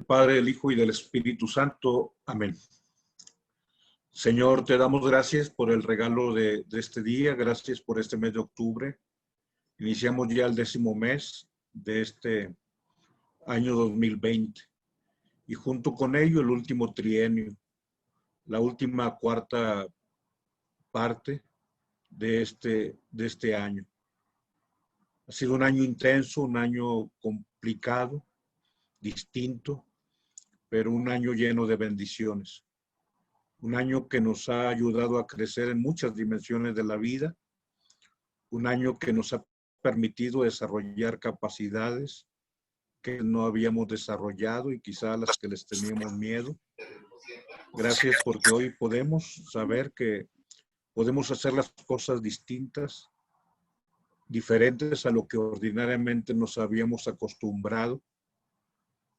Padre, del Hijo y del Espíritu Santo. Amén. Señor, te damos gracias por el regalo de este día, gracias por este mes de octubre. Iniciamos ya el 10º mes de este año 2020 y junto con ello el último trienio, la última cuarta parte de este año. Ha sido un año intenso, un año complicado, distinto, pero un año lleno de bendiciones. Un año que nos ha ayudado a crecer en muchas dimensiones de la vida, un año que nos ha permitido desarrollar capacidades que no habíamos desarrollado y quizá a las que les teníamos miedo. Gracias porque hoy podemos saber que podemos hacer las cosas distintas, diferentes a lo que ordinariamente nos habíamos acostumbrado.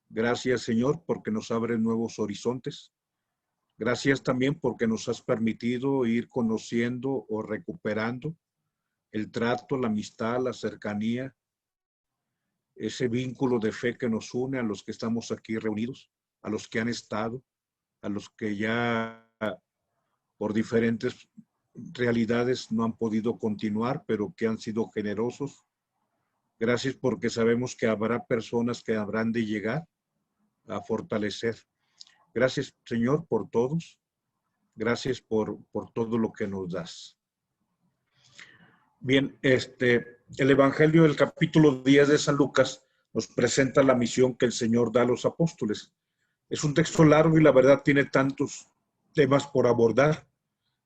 Gracias, Señor, porque nos abren nuevos horizontes. Gracias también porque nos has permitido ir conociendo o recuperando el trato, la amistad, la cercanía, ese vínculo de fe que nos une a los que estamos aquí reunidos, a los que han estado, a los que ya por diferentes realidades no han podido continuar, pero que han sido generosos. Gracias porque sabemos que habrá personas que habrán de llegar a fortalecer. Gracias, Señor, por todos. Gracias por todo lo que nos das. Bien, el Evangelio del capítulo 10 de San Lucas nos presenta la misión que el Señor da a los apóstoles. Es un texto largo y la verdad tiene tantos temas por abordar.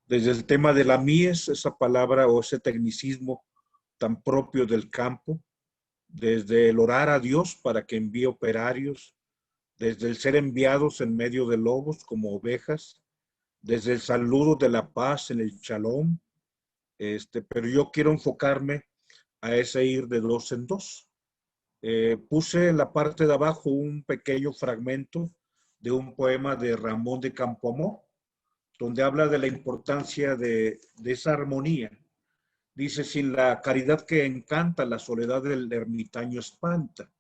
Desde el tema de la mies, esa palabra o ese tecnicismo tan propio del campo, desde el orar a Dios para que envíe operarios, desde el ser enviados en medio de lobos como ovejas, desde el saludo de la paz en el shalom, pero yo quiero enfocarme a ese ir de dos en dos. Puse en la parte de abajo un pequeño fragmento de un poema de Ramón de Campoamor, donde habla de la importancia de esa armonía. Dice, sin la caridad que encanta, la soledad del ermitaño espanta,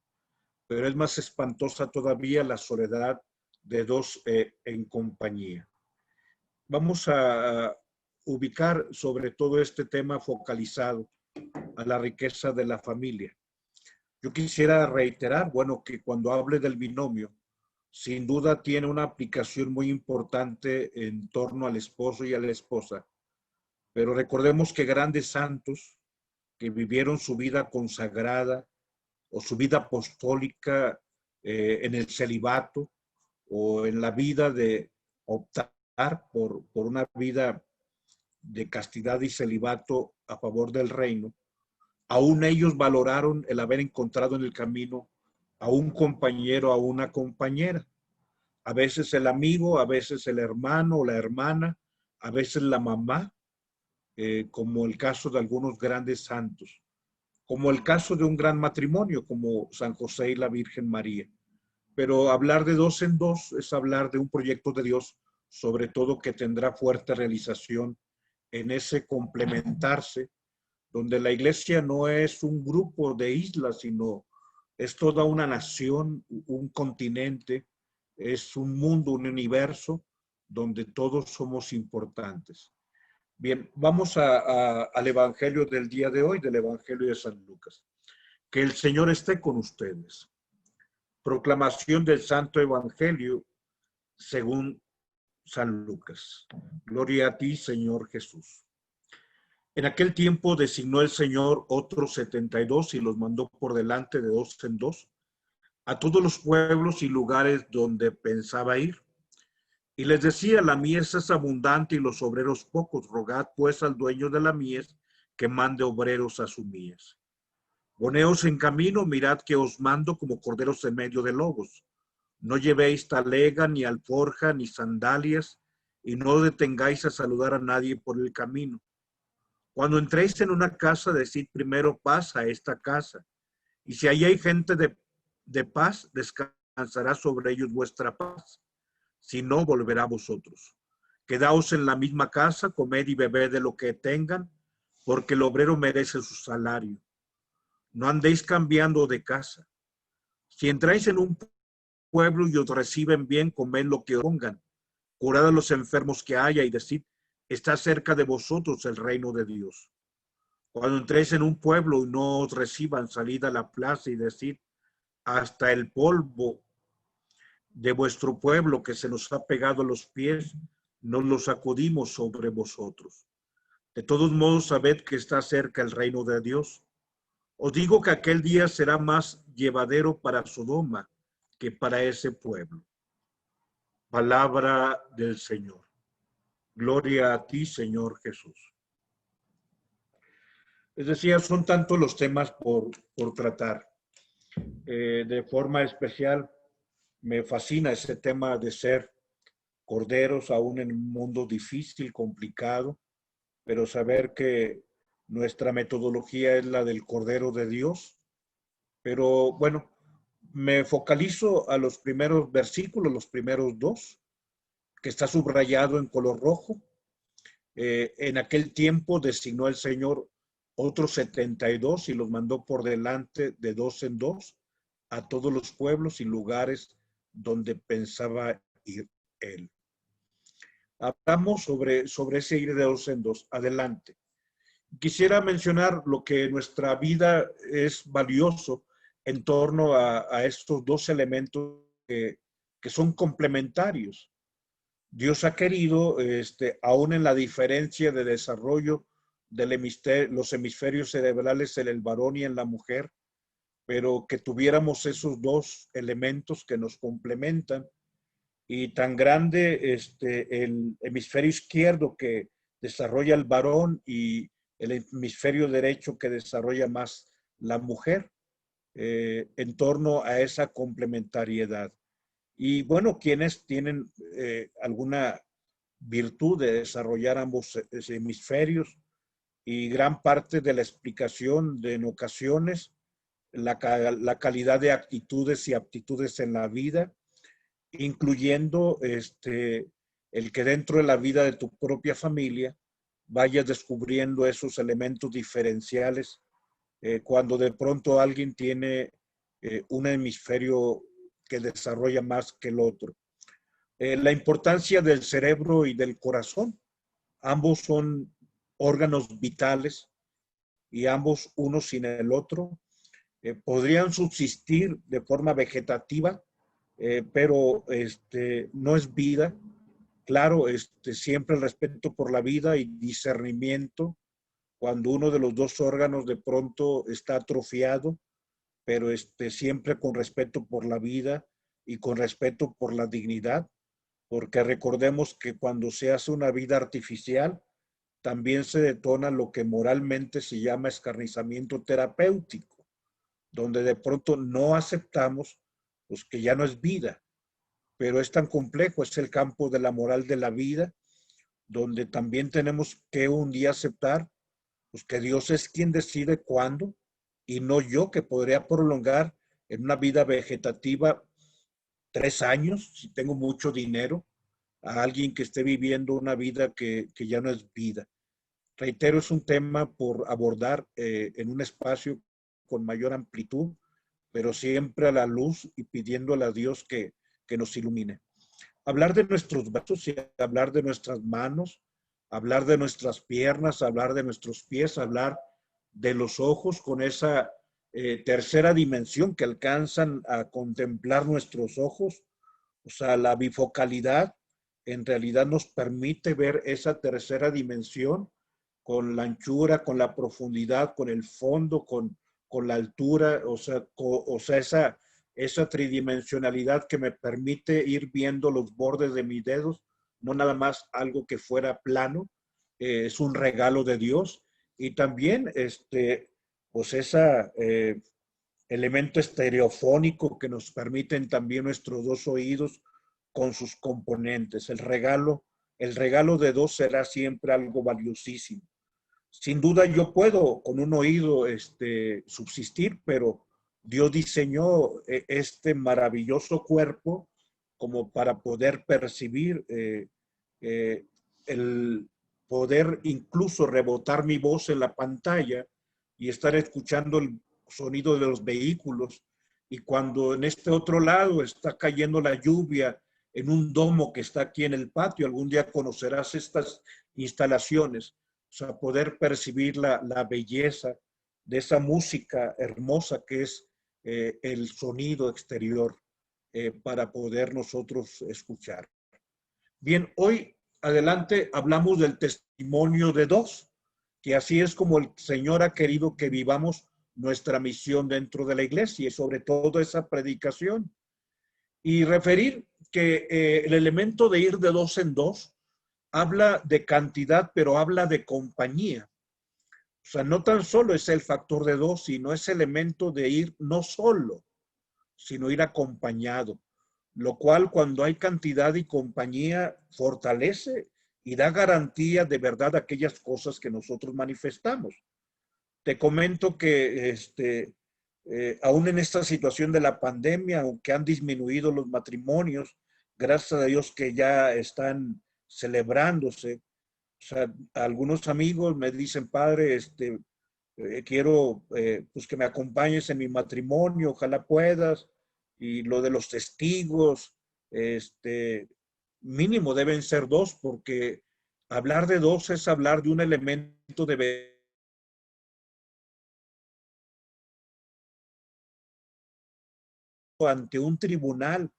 pero es más espantosa todavía la soledad de dos en compañía. Vamos a ubicar sobre todo este tema focalizado a la riqueza de la familia. Yo quisiera reiterar, bueno, que cuando hable del binomio, sin duda tiene una aplicación muy importante en torno al esposo y a la esposa, pero recordemos que grandes santos que vivieron su vida consagrada o su vida apostólica en el celibato o en la vida de optar por una vida de castidad y celibato a favor del reino, aún ellos valoraron el haber encontrado en el camino a un compañero, a una compañera. A veces el amigo, a veces el hermano o la hermana, a veces la mamá, como el caso de algunos grandes santos, como el caso de un gran matrimonio como San José y la Virgen María. Pero hablar de dos en dos es hablar de un proyecto de Dios, sobre todo que tendrá fuerte realización en ese complementarse, donde la iglesia no es un grupo de islas, sino es toda una nación, un continente, es un mundo, un universo, donde todos somos importantes. Bien, vamos al Evangelio del día de hoy, del Evangelio de San Lucas. Que el Señor esté con ustedes. Proclamación del Santo Evangelio según San Lucas. Gloria a ti, Señor Jesús. En aquel tiempo designó el Señor otros 72 y los mandó por delante de dos en dos a todos los pueblos y lugares donde pensaba ir. Y les decía, la mies es abundante y los obreros pocos. Rogad pues al dueño de la mies que mande obreros a su mies. Poneos en camino, mirad que os mando como corderos en medio de lobos. No llevéis talega, ni alforja, ni sandalias, y no detengáis a saludar a nadie por el camino. Cuando entréis en una casa, decid primero paz a esta casa. Y si ahí hay gente de paz, descansará sobre ellos vuestra paz. Si no, volverá a vosotros. Quedaos en la misma casa, comed y bebed de lo que tengan, porque el obrero merece su salario. No andéis cambiando de casa. Si entráis en un pueblo y os reciben bien, comed lo que os pongan, curad a los enfermos que haya y decid, está cerca de vosotros el reino de Dios. Cuando entréis en un pueblo y no os reciban, salid a la plaza y decid, hasta el polvo de vuestro pueblo que se nos ha pegado a los pies, nos lo sacudimos sobre vosotros. De todos modos, sabed que está cerca el reino de Dios. Os digo que aquel día será más llevadero para Sodoma que para ese pueblo. Palabra del Señor. Gloria a ti, Señor Jesús. Es decir, son tantos los temas por tratar. De forma especial, me fascina ese tema de ser corderos, aún en un mundo difícil, complicado, pero saber que nuestra metodología es la del Cordero de Dios. Pero bueno, me focalizo a los primeros versículos, los primeros dos, que está subrayado en color rojo. En aquel tiempo designó el Señor otros 72 y los mandó por delante de dos en dos a todos los pueblos y lugares donde pensaba ir él. Hablamos sobre ese ir de dos en dos. Adelante. Quisiera mencionar lo que en nuestra vida es valioso en torno a estos dos elementos que son complementarios. Dios ha querido, aún en la diferencia de desarrollo de los hemisferios cerebrales en el varón y en la mujer, pero que tuviéramos esos dos elementos que nos complementan, y tan grande el hemisferio izquierdo que desarrolla el varón y el hemisferio derecho que desarrolla más la mujer, en torno a esa complementariedad. Y bueno, quienes tienen alguna virtud de desarrollar ambos hemisferios, y gran parte de la explicación de en ocasiones la calidad de actitudes y aptitudes en la vida, incluyendo el que dentro de la vida de tu propia familia vayas descubriendo esos elementos diferenciales cuando de pronto alguien tiene un hemisferio que desarrolla más que el otro. La importancia del cerebro y del corazón. Ambos son órganos vitales y ambos, uno sin el otro, podrían subsistir de forma vegetativa, pero no es vida. Claro, siempre el respeto por la vida y discernimiento cuando uno de los dos órganos de pronto está atrofiado, pero siempre con respeto por la vida y con respeto por la dignidad, porque recordemos que cuando se hace una vida artificial, también se detona lo que moralmente se llama escarnizamiento terapéutico, donde de pronto no aceptamos pues, que ya no es vida, pero es tan complejo, es el campo de la moral de la vida, donde también tenemos que un día aceptar pues, que Dios es quien decide cuándo y no yo, que podría prolongar en una vida vegetativa 3 años, si tengo mucho dinero, a alguien que esté viviendo una vida que ya no es vida. Reitero, es un tema por abordar en un espacio con mayor amplitud, pero siempre a la luz y pidiéndole a Dios que nos ilumine. Hablar de nuestros brazos y hablar de nuestras manos, hablar de nuestras piernas, hablar de nuestros pies, hablar de los ojos con esa tercera dimensión que alcanzan a contemplar nuestros ojos, o sea, la bifocalidad en realidad nos permite ver esa tercera dimensión con la anchura, con la profundidad, con el fondo, con la altura, o sea esa tridimensionalidad que me permite ir viendo los bordes de mis dedos, no nada más algo que fuera plano, es un regalo de Dios. Y también pues ese elemento estereofónico que nos permiten también nuestros dos oídos con sus componentes. El regalo de dos será siempre algo valiosísimo. Sin duda yo puedo con un oído subsistir, pero Dios diseñó este maravilloso cuerpo como para poder percibir el poder incluso rebotar mi voz en la pantalla y estar escuchando el sonido de los vehículos y cuando en este otro lado está cayendo la lluvia en un domo que está aquí en el patio, algún día conocerás estas instalaciones, o sea, poder percibir la belleza de esa música hermosa que es el sonido exterior para poder nosotros escuchar. Bien, hoy adelante hablamos del testimonio de dos, que así es como el Señor ha querido que vivamos nuestra misión dentro de la iglesia y sobre todo esa predicación. Y referir que el elemento de ir de dos en dos habla de cantidad, pero habla de compañía. O sea, no tan solo es el factor de dos, sino ese elemento de ir no solo, sino ir acompañado, lo cual cuando hay cantidad y compañía fortalece y da garantía de verdad a aquellas cosas que nosotros manifestamos. Te comento que aún en esta situación de la pandemia, aunque han disminuido los matrimonios, gracias a Dios que ya están celebrándose. O sea, algunos amigos me dicen, padre, quiero pues que me acompañes en mi matrimonio, ojalá puedas. Y lo de los testigos, mínimo deben ser dos, porque hablar de dos es hablar de un elemento de ante un tribunal.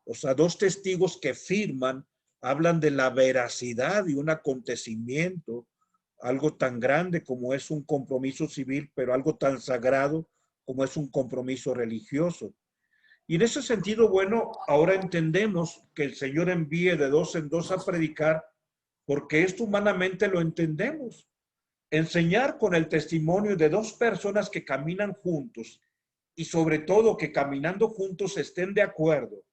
O sea, dos testigos que firman, hablan de la veracidad de un acontecimiento, algo tan grande como es un compromiso civil, pero algo tan sagrado como es un compromiso religioso. Y en ese sentido, bueno, ahora entendemos que el Señor envíe de dos en dos a predicar, porque esto humanamente lo entendemos. Enseñar con el testimonio de dos personas que caminan juntos y sobre todo que caminando juntos estén de acuerdo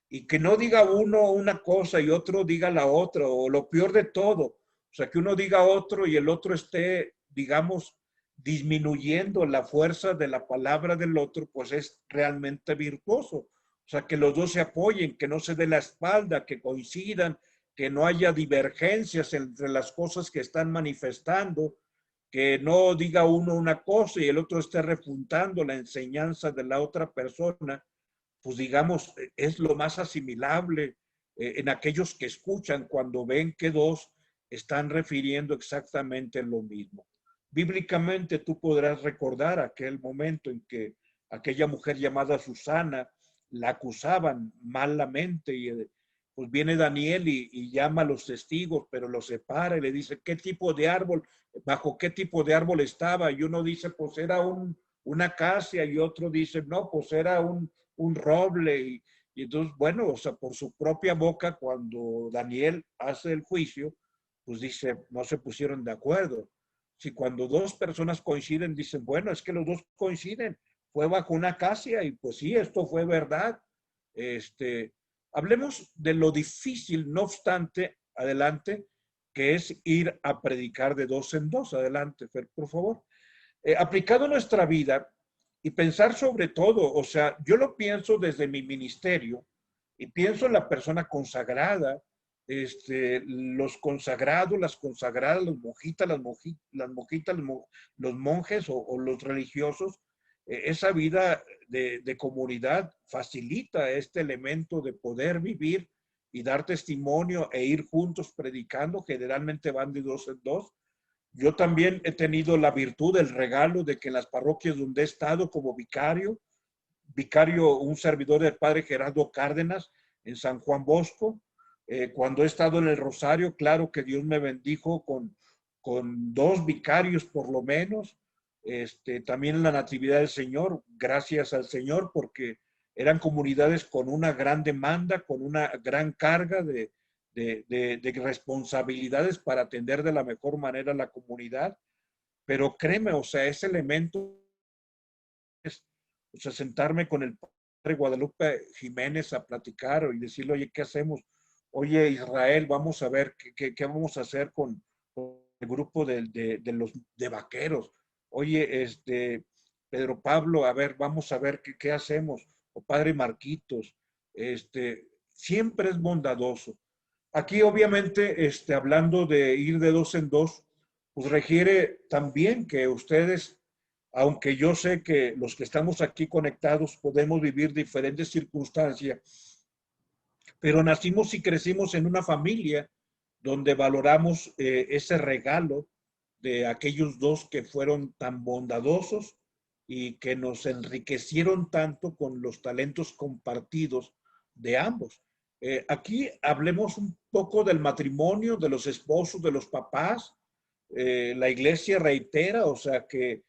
y que no diga uno una cosa y otro diga la otra, o lo peor de todo, o sea, que uno diga otro y el otro esté, digamos, disminuyendo la fuerza de la palabra del otro, pues es realmente virtuoso. O sea, que los dos se apoyen, que no se dé la espalda, que coincidan, que no haya divergencias entre las cosas que están manifestando, que no diga uno una cosa y el otro esté refuntando la enseñanza de la otra persona, pues digamos, es lo más asimilable en aquellos que escuchan cuando ven que dos están refiriendo exactamente lo mismo. Bíblicamente tú podrás recordar aquel momento en que aquella mujer llamada Susana la acusaban malamente y pues viene Daniel y llama a los testigos, pero los separa y le dice qué tipo de árbol, bajo qué tipo de árbol estaba. Y uno dice, pues era una acacia, y otro dice, no, pues era un roble. Y entonces, bueno, o sea, por su propia boca, cuando Daniel hace el juicio, pues dice, no se pusieron de acuerdo. Si cuando dos personas coinciden, dicen, bueno, es que los dos coinciden, fue bajo una acacia y pues sí, esto fue verdad. Hablemos de lo difícil, no obstante, adelante, que es ir a predicar de dos en dos. Adelante, Fer, por favor. Aplicado a nuestra vida y pensar sobre todo, o sea, yo lo pienso desde mi ministerio y pienso en la persona consagrada, los consagrados, las consagradas, los monjitas, las monjitas, los monjes o los religiosos, esa vida de comunidad facilita este elemento de poder vivir y dar testimonio e ir juntos predicando, generalmente van de dos en dos. Yo también he tenido la virtud, el regalo de que en las parroquias donde he estado como vicario, un servidor del padre Gerardo Cárdenas en San Juan Bosco, cuando he estado en el Rosario, claro que Dios me bendijo con dos vicarios por lo menos, también en la Natividad del Señor, gracias al Señor, porque eran comunidades con una gran demanda, con una gran carga de responsabilidades para atender de la mejor manera a la comunidad. Pero créeme, o sea, ese elemento es, o sea, sentarme con el padre Guadalupe Jiménez a platicar y decirle, oye, ¿qué hacemos? Oye, Israel, vamos a ver qué vamos a hacer con el grupo de vaqueros. Oye, Pedro Pablo, a ver, vamos a ver qué hacemos. O padre Marquitos, siempre es bondadoso. Aquí, obviamente, hablando de ir de dos en dos, pues requiere también que ustedes aunque yo sé que los que estamos aquí conectados podemos vivir diferentes circunstancias, pero nacimos y crecimos en una familia donde valoramos ese regalo de aquellos dos que fueron tan bondadosos y que nos enriquecieron tanto con los talentos compartidos de ambos. Aquí hablemos un poco del matrimonio, de los esposos, de los papás. La iglesia reitera, o sea, que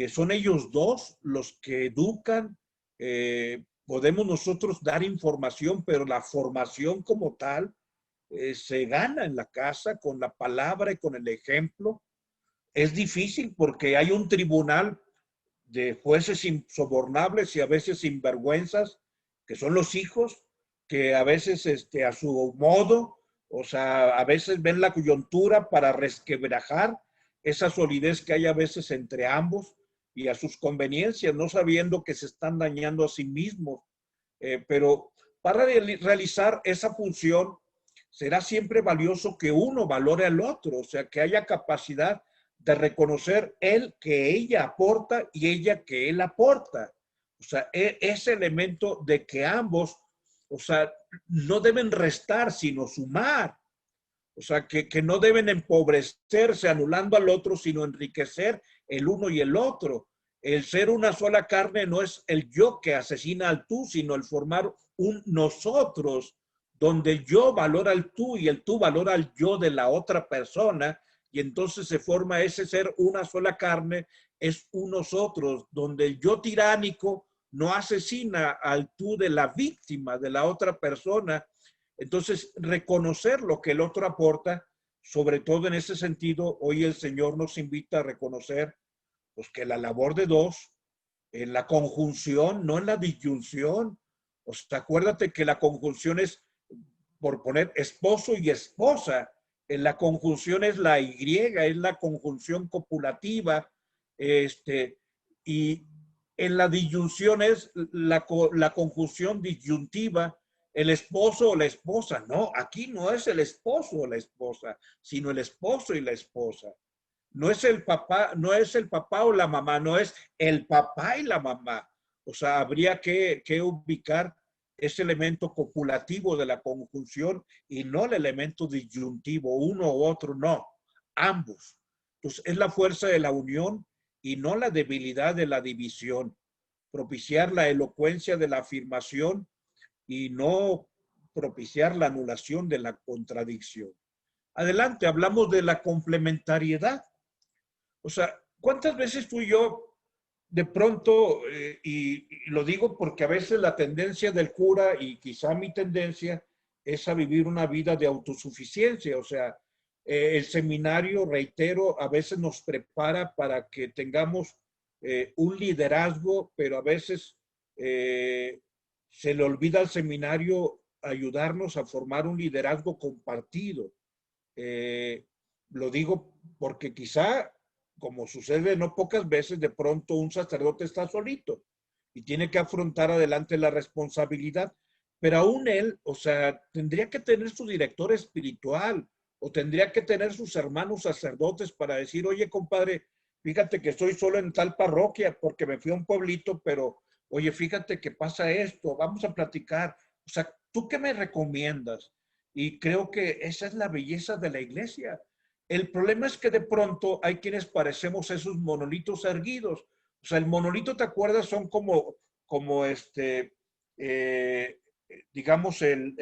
son ellos dos los que educan. Podemos nosotros dar información, pero la formación como tal se gana en la casa con la palabra y con el ejemplo. Es difícil porque hay un tribunal de jueces insobornables y a veces sinvergüenzas, que son los hijos, que a veces a su modo, o sea, a veces ven la coyuntura para resquebrajar esa solidez que hay a veces entre ambos y a sus conveniencias, no sabiendo que se están dañando a sí mismos. Pero para realizar esa función será siempre valioso que uno valore al otro, o sea, que haya capacidad de reconocer él que ella aporta y ella que él aporta. O sea, ese elemento de que ambos, o sea, no deben restar, sino sumar. O sea, que no deben empobrecerse anulando al otro, sino enriquecer el uno y el otro. El ser una sola carne no es el yo que asesina al tú, sino el formar un nosotros, donde el yo valora al tú y el tú valora al yo de la otra persona, y entonces se forma ese ser una sola carne, es un nosotros, donde el yo tiránico no asesina al tú de la víctima, de la otra persona. Entonces, reconocer lo que el otro aporta, sobre todo en ese sentido, hoy el Señor nos invita a reconocer pues, que la labor de dos, en la conjunción, no en la disyunción. O sea, acuérdate que la conjunción es, por poner esposo y esposa, en la conjunción es la Y, es la conjunción copulativa, y en la disyunción es la conjunción disyuntiva, el esposo o la esposa. No, aquí no es el esposo o la esposa, sino el esposo y la esposa. No es el papá, no es el papá o la mamá, no es el papá y la mamá. O sea, habría que ubicar ese elemento copulativo de la conjunción y no el elemento disyuntivo, uno u otro, no, ambos. Entonces, es la fuerza de la unión y no la debilidad de la división. Propiciar la elocuencia de la afirmación y no propiciar la anulación de la contradicción. Adelante, hablamos de la complementariedad. O sea, ¿cuántas veces tú y yo de pronto, y lo digo porque a veces la tendencia del cura y quizá mi tendencia es a vivir una vida de autosuficiencia? O sea, el seminario, reitero, a veces nos prepara para que tengamos un liderazgo, pero a veces se le olvida al seminario ayudarnos a formar un liderazgo compartido. Eh, lo digo porque quizá, como sucede no pocas veces, de pronto un sacerdote está solito y tiene que afrontar adelante la responsabilidad, pero aún él, o sea, tendría que tener su director espiritual o tendría que tener sus hermanos sacerdotes para decir, oye, compadre, fíjate que estoy solo en tal parroquia porque me fui a un pueblito, pero oye, fíjate que pasa esto, vamos a platicar. O sea, ¿tú qué me recomiendas? Y creo que esa es la belleza de la iglesia. El problema es que de pronto hay quienes parecemos esos monolitos erguidos. O sea, el monolito, ¿te acuerdas? Son como eh, digamos, ay,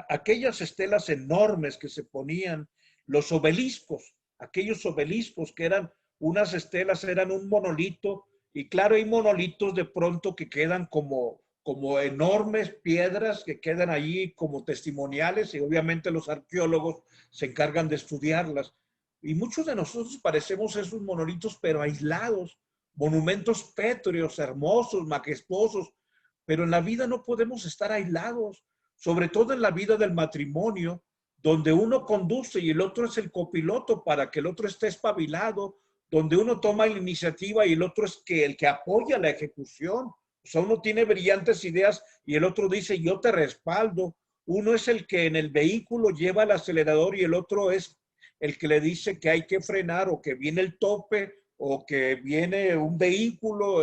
aquellas estelas enormes que se ponían, los obeliscos, aquellos obeliscos que eran unas estelas, eran un monolito, y claro, hay monolitos de pronto que quedan como enormes piedras que quedan allí como testimoniales, y obviamente los arqueólogos se encargan de estudiarlas. Y muchos de nosotros parecemos esos monolitos, pero aislados, monumentos pétreos, hermosos, majestuosos, pero en la vida no podemos estar aislados, sobre todo en la vida del matrimonio, donde uno conduce y el otro es el copiloto para que el otro esté espabilado, donde uno toma la iniciativa y el otro es el que apoya la ejecución. O sea, uno tiene brillantes ideas y el otro dice, yo te respaldo. Uno es el que en el vehículo lleva el acelerador y el otro es el que le dice que hay que frenar o que viene el tope o que viene un vehículo,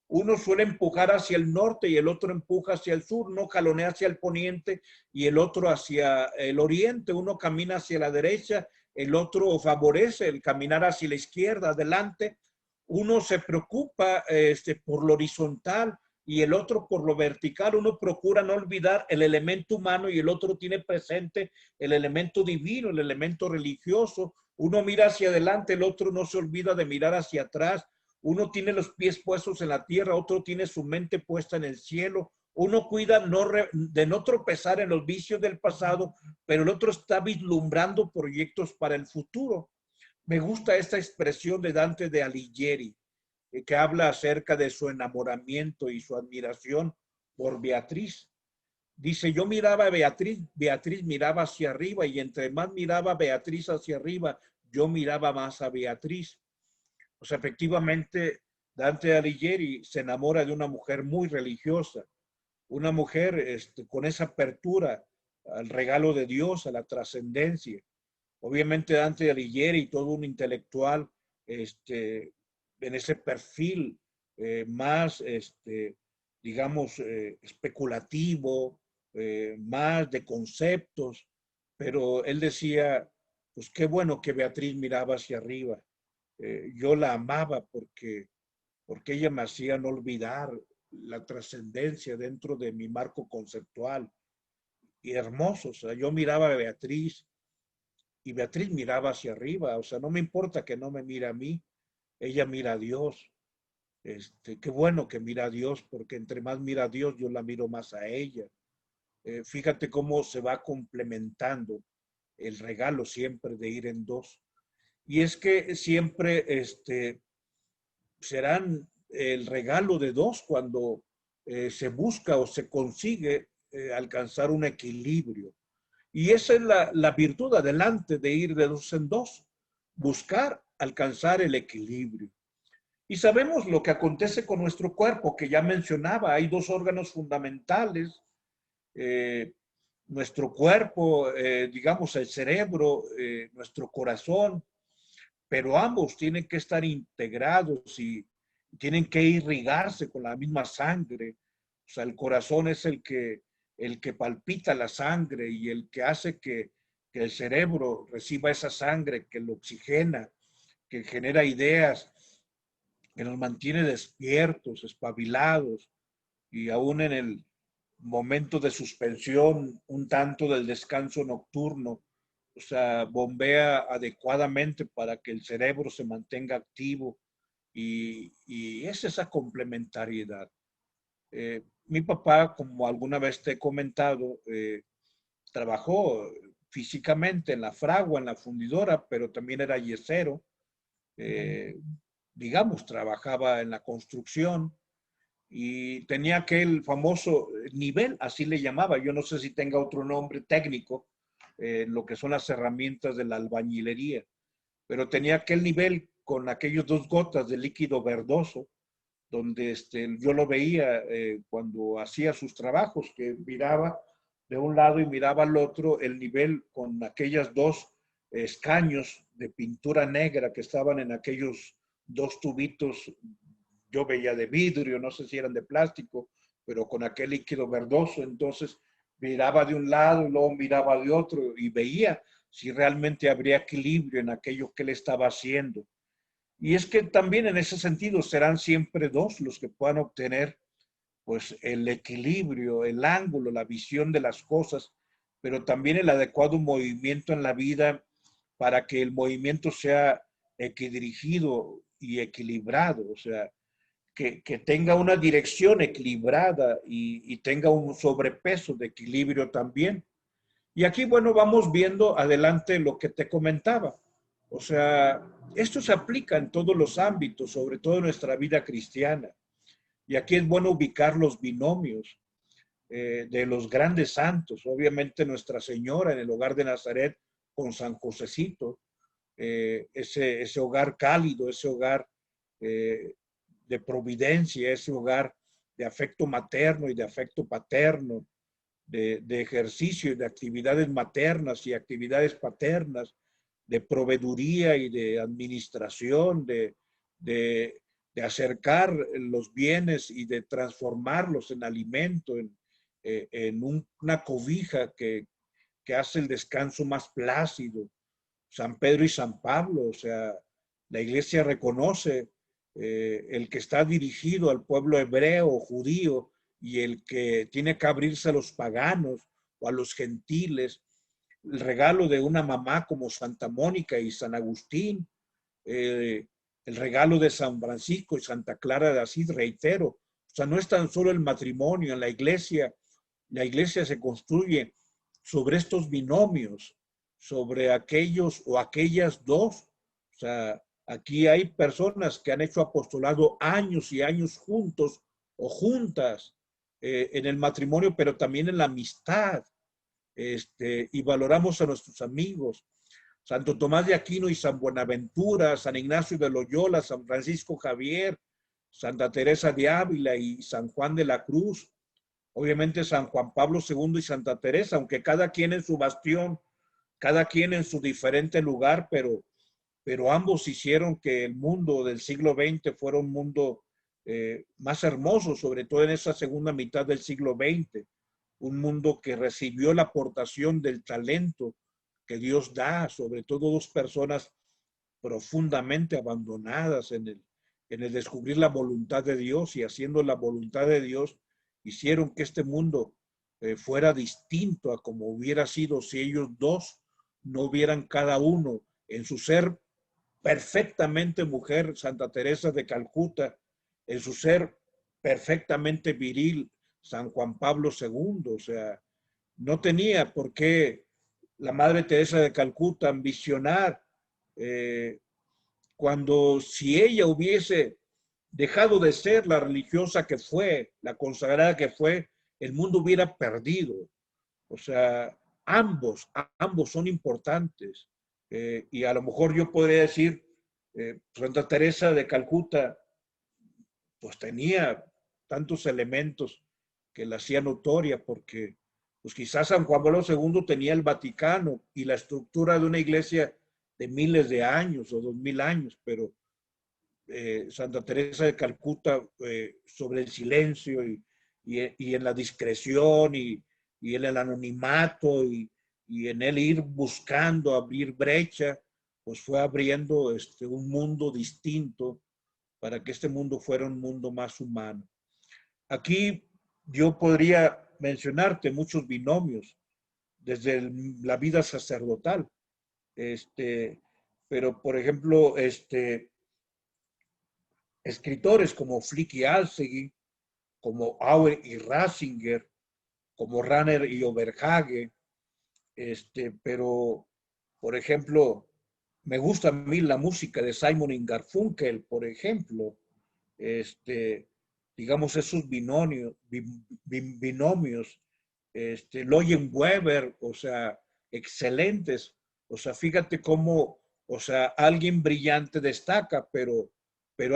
uno suele empujar hacia el norte y el otro empuja hacia el sur, uno jalonea hacia el poniente y el otro hacia el oriente, uno camina hacia la derecha, el otro favorece el caminar hacia la izquierda, adelante, uno se preocupa por lo horizontal y el otro por lo vertical, uno procura no olvidar el elemento humano y el otro tiene presente el elemento divino, el elemento religioso, uno mira hacia adelante, el otro no se olvida de mirar hacia atrás, uno tiene los pies puestos en la tierra, otro tiene su mente puesta en el cielo, uno cuida de no tropezar en los vicios del pasado, pero el otro está vislumbrando proyectos para el futuro. Me gusta esta expresión de Dante de Alighieri, que habla acerca de su enamoramiento y su admiración por Beatriz. Dice, yo miraba a Beatriz, Beatriz miraba hacia arriba y entre más miraba Beatriz hacia arriba, yo miraba más a Beatriz. O sea, efectivamente, Dante Alighieri se enamora de una mujer muy religiosa, una mujer con esa apertura al regalo de Dios, a la trascendencia. Obviamente Dante Alighieri, todo un intelectual, en ese perfil más, digamos, especulativo, más de conceptos, pero él decía, pues qué bueno que Beatriz miraba hacia arriba. Yo la amaba porque ella me hacía no olvidar la trascendencia dentro de mi marco conceptual y hermoso. O sea, yo miraba a Beatriz y Beatriz miraba hacia arriba. O sea, no me importa que no me mire a mí, ella mira a Dios. Qué bueno que mira a Dios, porque entre más mira a Dios, yo la miro más a ella. Fíjate cómo se va complementando el regalo siempre de ir en dos. Y es que siempre serán el regalo de dos cuando se busca o se consigue alcanzar un equilibrio. Y esa es la virtud adelante de ir de dos en dos, buscar alcanzar el equilibrio. Y sabemos lo que acontece con nuestro cuerpo, que ya mencionaba, hay dos órganos fundamentales, eh, nuestro cuerpo, digamos el cerebro, nuestro corazón, pero ambos tienen que estar integrados y tienen que irrigarse con la misma sangre. O sea, el corazón es el que palpita la sangre y el que hace que el cerebro reciba esa sangre, que lo oxigena, que genera ideas, que nos mantiene despiertos, espabilados y aún en el momento de suspensión, un tanto del descanso nocturno, o sea, bombea adecuadamente para que el cerebro se mantenga activo y es esa complementariedad. Mi papá, como alguna vez te he comentado, trabajó físicamente en la fragua, en la fundidora, pero también era yesero, eh, digamos, trabajaba en la construcción y tenía aquel famoso nivel, así le llamaba, yo no sé si tenga otro nombre técnico, lo que son las herramientas de la albañilería, pero tenía aquel nivel con aquellos dos gotas de líquido verdoso, donde yo lo veía cuando hacía sus trabajos, que miraba de un lado y miraba al otro el nivel con aquellas dos escaños de pintura negra que estaban en aquellos dos tubitos, yo veía de vidrio, no sé si eran de plástico, pero con aquel líquido verdoso, entonces miraba de un lado y luego miraba de otro y veía si realmente habría equilibrio en aquello que él estaba haciendo. Y es que también en ese sentido serán siempre dos los que puedan obtener pues el equilibrio, el ángulo, la visión de las cosas, pero también el adecuado movimiento en la vida para que el movimiento sea equidirigido y equilibrado, o sea, que tenga una dirección equilibrada y tenga un sobrepeso de equilibrio también. Y aquí, bueno, vamos viendo adelante lo que te comentaba. O sea, esto se aplica en todos los ámbitos, sobre todo en nuestra vida cristiana. Y aquí es bueno ubicar los binomios de los grandes santos. Obviamente Nuestra Señora en el hogar de Nazaret con San Josecito, ese hogar cálido, ese hogar de providencia, ese hogar de afecto materno y de afecto paterno, de ejercicio y de actividades maternas y actividades paternas, de proveeduría y de administración, de acercar los bienes y de transformarlos en alimento, una cobija que hace el descanso más plácido. San Pedro y San Pablo, o sea, la iglesia reconoce el que está dirigido al pueblo hebreo o judío y el que tiene que abrirse a los paganos o a los gentiles. El regalo de una mamá como Santa Mónica y San Agustín, eh, el regalo de San Francisco y Santa Clara de Asís, reitero. O sea, no es tan solo el matrimonio en la iglesia se construye sobre estos binomios, sobre aquellos o aquellas dos. O sea, aquí hay personas que han hecho apostolado años y años juntos o juntas en el matrimonio, pero también en la amistad. Y valoramos a nuestros amigos. Santo Tomás de Aquino y San Buenaventura, San Ignacio de Loyola, San Francisco Javier, Santa Teresa de Ávila y San Juan de la Cruz. Obviamente San Juan Pablo II y Santa Teresa, aunque cada quien en su bastión, cada quien en su diferente lugar, pero ambos hicieron que el mundo del siglo XX fuera un mundo más hermoso, sobre todo en esa segunda mitad del siglo XX, un mundo que recibió la aportación del talento que Dios da, sobre todo dos personas profundamente abandonadas en el descubrir la voluntad de Dios y haciendo la voluntad de Dios, hicieron que este mundo fuera distinto a como hubiera sido si ellos dos no hubieran cada uno en su ser perfectamente mujer, Santa Teresa de Calcuta, en su ser perfectamente viril, San Juan Pablo II. O sea, no tenía por qué la Madre Teresa de Calcuta ambicionar cuando si ella hubiese dejado de ser la religiosa que fue, la consagrada que fue, el mundo hubiera perdido. O sea, ambos son importantes. Y a lo mejor yo podría decir, Santa Teresa de Calcuta, pues tenía tantos elementos que la hacían notoria, porque pues quizás San Juan Pablo II tenía el Vaticano y la estructura de una iglesia de miles de años o 2000 años, pero Santa Teresa de Calcuta sobre el silencio y en la discreción y en el anonimato y en el ir buscando abrir brecha, pues fue abriendo un mundo distinto para que este mundo fuera un mundo más humano. Aquí yo podría mencionarte muchos binomios desde la vida sacerdotal, pero por ejemplo, escritores como Flick y Alsegui, como Auer y Ratzinger, como Ranner y Oberhage, pero por ejemplo, me gusta a mí la música de Simon y Garfunkel, por ejemplo, digamos esos binomios, Loyen Weber, o sea, excelentes, o sea, fíjate cómo, o sea, alguien brillante destaca, pero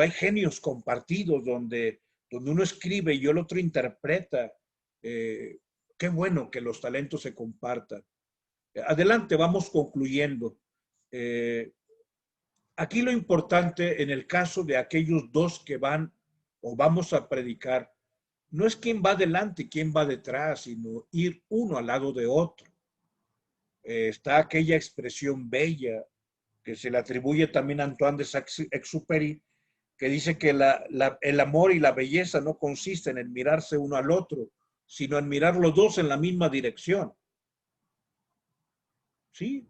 hay genios compartidos donde uno escribe y el otro interpreta. Eh, Qué bueno que los talentos se compartan. Adelante, vamos concluyendo. Eh, Aquí lo importante en el caso de aquellos dos que van o vamos a predicar, no es quién va adelante y quién va detrás, sino ir uno al lado de otro. Está aquella expresión bella que se le atribuye también a Antoine de Saint-Exupéry, que dice que el amor y la belleza no consisten en mirarse uno al otro, sino en mirar los dos en la misma dirección. ¿Sí?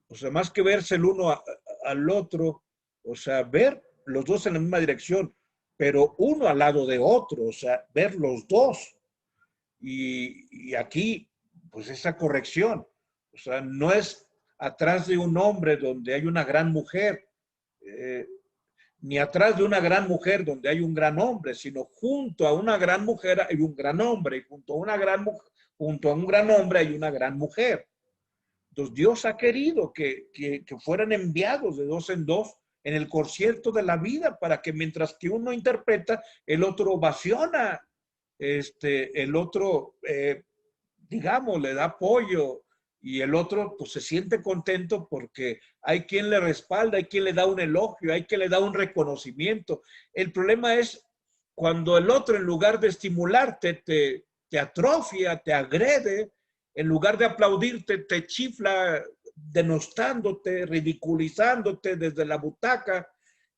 O sea, más que verse el uno al otro, o sea, ver los dos en la misma dirección, pero uno al lado de otro, o sea, ver los dos. Y aquí, pues esa corrección, o sea, no es atrás de un hombre donde hay una gran mujer, eh, ni atrás de una gran mujer donde hay un gran hombre, sino junto a una gran mujer hay un gran hombre, y junto a un gran hombre hay una gran mujer. Entonces Dios ha querido que fueran enviados de dos en dos en el concierto de la vida para que mientras que uno interpreta, el otro ovaciona, el otro, digamos, le da apoyo Y el otro pues se siente contento porque hay quien le respalda, hay quien le da un elogio, hay quien le da un reconocimiento. El problema es cuando el otro, en lugar de estimularte, te atrofia, te agrede, en lugar de aplaudirte, te chifla denostándote, ridiculizándote desde la butaca.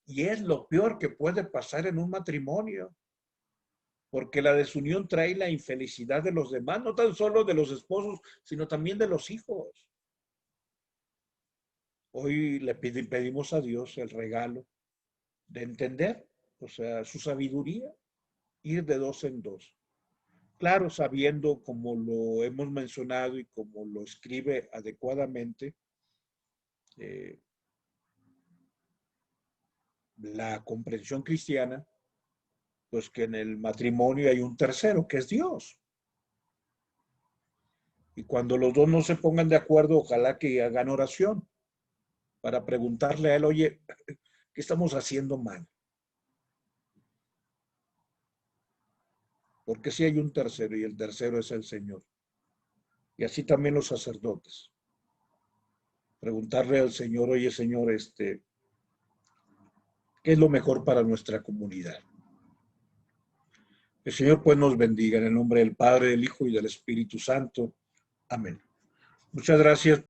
Y es lo peor que puede pasar en un matrimonio, porque la desunión trae la infelicidad de los demás, no tan solo de los esposos, sino también de los hijos. Hoy le pedimos a Dios el regalo de entender, o sea, su sabiduría, ir de dos en dos. Claro, sabiendo, como lo hemos mencionado y como lo escribe adecuadamente, eh, la comprensión cristiana, pues que en el matrimonio hay un tercero, que es Dios. Y cuando los dos no se pongan de acuerdo, ojalá que hagan oración para preguntarle a él, oye, ¿qué estamos haciendo mal? Porque si hay un tercero y el tercero es el Señor. Y así también los sacerdotes. Preguntarle al Señor, oye Señor, ¿qué es lo mejor para nuestra comunidad? El Señor pues nos bendiga en el nombre del Padre, del Hijo y del Espíritu Santo. Amén. Muchas gracias.